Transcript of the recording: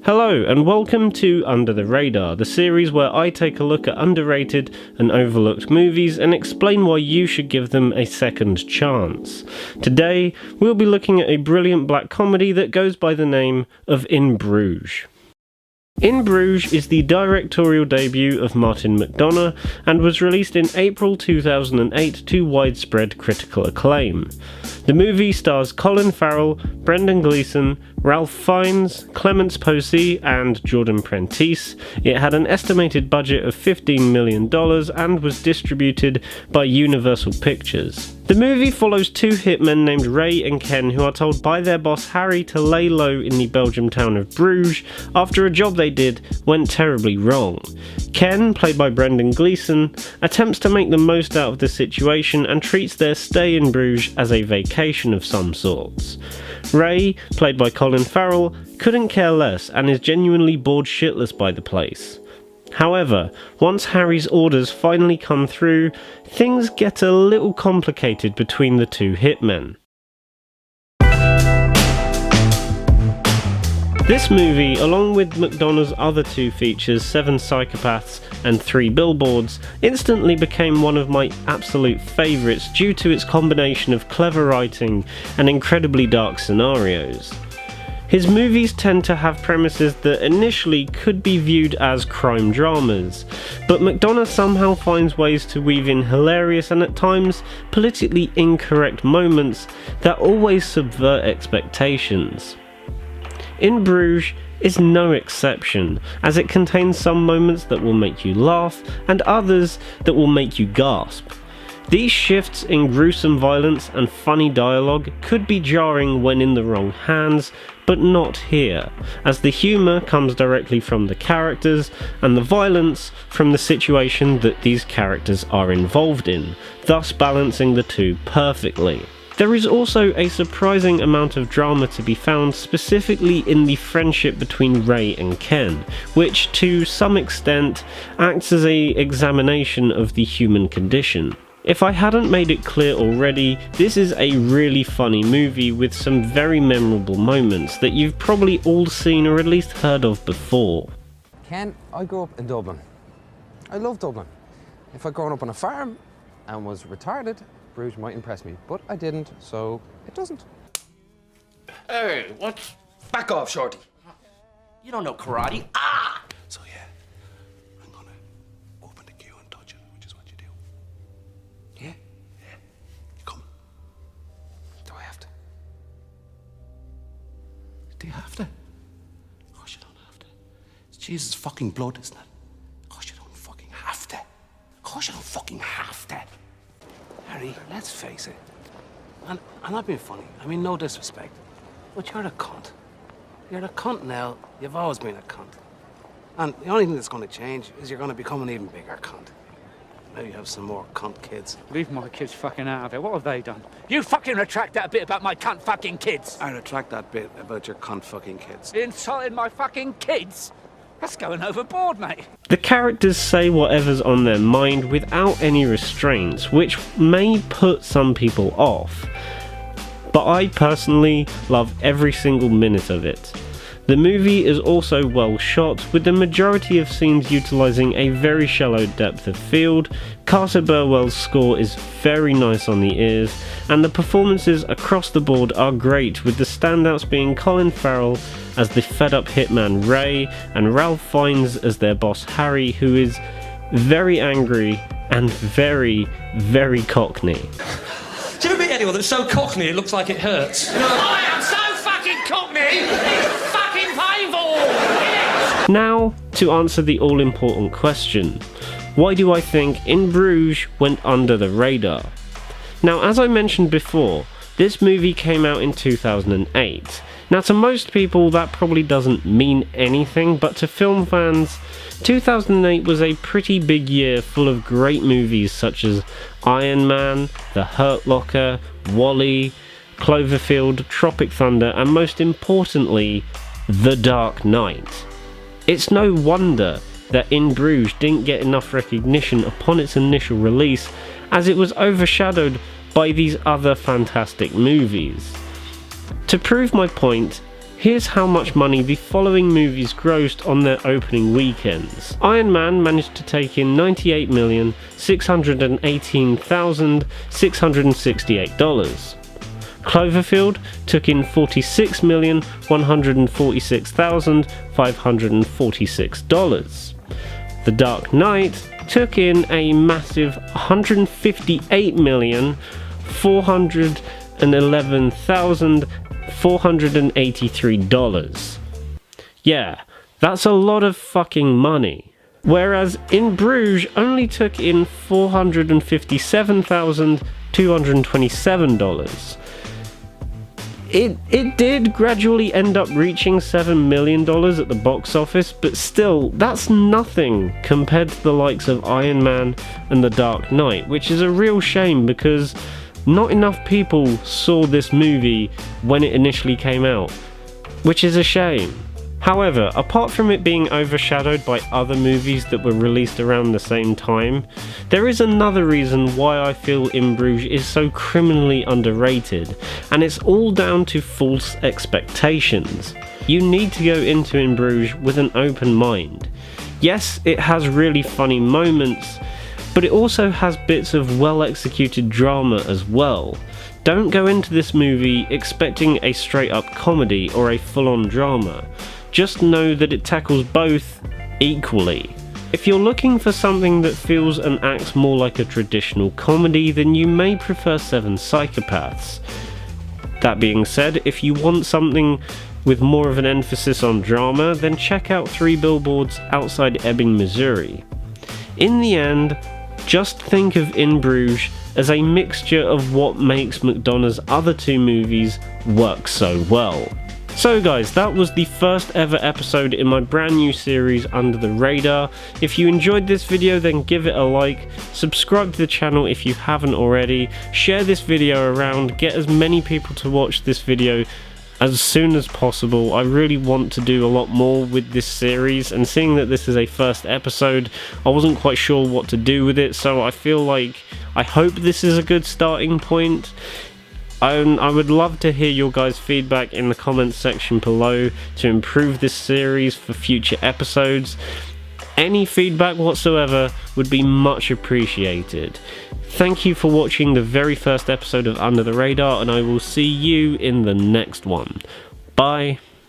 Hello and welcome to Under the Radar, the series where I take a look at underrated and overlooked movies and explain why you should give them a second chance. Today, we'll be looking at a brilliant black comedy that goes by the name of In Bruges. In Bruges is the directorial debut of Martin McDonagh and was released in April 2008 to widespread critical acclaim. The movie stars Colin Farrell, Brendan Gleeson, Ralph Fiennes, Clemence Posey and Jordan Prentice. It had an estimated budget of $15 million and was distributed by Universal Pictures. The movie follows two hitmen named Ray and Ken who are told by their boss Harry to lay low in the Belgian town of Bruges after a job they did went terribly wrong. Ken, played by Brendan Gleeson, attempts to make the most out of the situation and treats their stay in Bruges as a vacation of some sorts. Ray, played by Colin Farrell, couldn't care less and is genuinely bored shitless by the place. However, once Harry's orders finally come through, things get a little complicated between the two hitmen. This movie, along with McDonagh's other two features, 7 Psychopaths and 3 Billboards, instantly became one of my absolute favourites due to its combination of clever writing and incredibly dark scenarios. His movies tend to have premises that initially could be viewed as crime dramas, but McDonagh somehow finds ways to weave in hilarious and at times politically incorrect moments that always subvert expectations. In Bruges is no exception, as it contains some moments that will make you laugh and others that will make you gasp. These shifts in gruesome violence and funny dialogue could be jarring when in the wrong hands, but not here, as the humour comes directly from the characters and the violence from the situation that these characters are involved in, thus balancing the two perfectly. There is also a surprising amount of drama to be found specifically in the friendship between Ray and Ken, which to some extent acts as an examination of the human condition. If I hadn't made it clear already, this is a really funny movie with some very memorable moments that you've probably all seen or at least heard of before. Ken, I grew up in Dublin. I love Dublin. If I'd grown up on a farm and was retarded, Bruges might impress me, but I didn't, so it doesn't. Hey, what? Back off, shorty. You don't know karate. Ah! So yeah, I'm gonna open the queue and touch it, which is what you do. Yeah? Yeah. You come. Do I have to? Do you have to? Of course you don't have to. It's Jesus' fucking blood, isn't it? Of course you don't fucking have to. Of course you don't fucking have to. Harry, let's face it. And I'm not being funny. I mean, no disrespect. But you're a cunt. You're a cunt now. You've always been a cunt. And the only thing that's going to change is you're going to become an even bigger cunt. Maybe have some more cunt kids. Leave my kids fucking out of it. What have they done? You fucking retract that bit about my cunt fucking kids. I retract that bit about your cunt fucking kids. Insulting my fucking kids? That's going overboard, mate. The characters say whatever's on their mind without any restraints, which may put some people off. But I personally love every single minute of it. The movie is also well shot, with the majority of scenes utilising a very shallow depth of field. Carter Burwell's score is very nice on the ears, and the performances across the board are great, with the standouts being Colin Farrell as the fed-up hitman Ray, and Ralph Fiennes as their boss Harry, who is very angry and very, very cockney. Do you ever meet anyone that's so cockney it looks like it hurts? I am so fucking cockney! It's fucking painful! Now, to answer the all-important question, why do I think In Bruges went under the radar? Now, as I mentioned before, this movie came out in 2008. Now, to most people that probably doesn't mean anything, but to film fans, 2008 was a pretty big year full of great movies such as Iron Man, The Hurt Locker, WALL-E, Cloverfield, Tropic Thunder, and most importantly, The Dark Knight. It's no wonder that In Bruges didn't get enough recognition upon its initial release, as it was overshadowed by these other fantastic movies. To prove my point, Here's how much money the following movies grossed on their opening weekends. Iron Man managed to take in $98,618,668. Cloverfield took in $46,146,546. The Dark Knight took in a massive $158,411,483. Yeah, that's a lot of fucking money. Whereas In Bruges only took in $457,227. It did gradually end up reaching $7 million at the box office, but still, that's nothing compared to the likes of Iron Man and The Dark Knight, which is a real shame because not enough people saw this movie when it initially came out, which is a shame. However, apart from it being overshadowed by other movies that were released around the same time, there is another reason why I feel In Bruges is so criminally underrated, and it's all down to false expectations. You need to go into In Bruges with an open mind. Yes, it has really funny moments, but it also has bits of well executed drama as well. Don't go into this movie expecting a straight up comedy or a full on drama. Just know that it tackles both equally. If you're looking for something that feels and acts more like a traditional comedy, then you may prefer Seven Psychopaths. That being said, if you want something with more of an emphasis on drama, then check out Three Billboards Outside Ebbing, Missouri. In the end, just think of In Bruges as a mixture of what makes McDonagh's other two movies work so well. So guys, that was the first ever episode in my brand new series Under the Radar. If you enjoyed this video, then give it a like, subscribe to the channel if you haven't already, share this video around, get as many people to watch this video as soon as possible. I really want to do a lot more with this series, and seeing that this is a first episode, I wasn't quite sure what to do with it, so I hope this is a good starting point. I would love to hear your guys' feedback in the comments section below to improve this series for future episodes. Any feedback whatsoever would be much appreciated. Thank you for watching the very first episode of Under the Radar, and I will see you in the next one. Bye.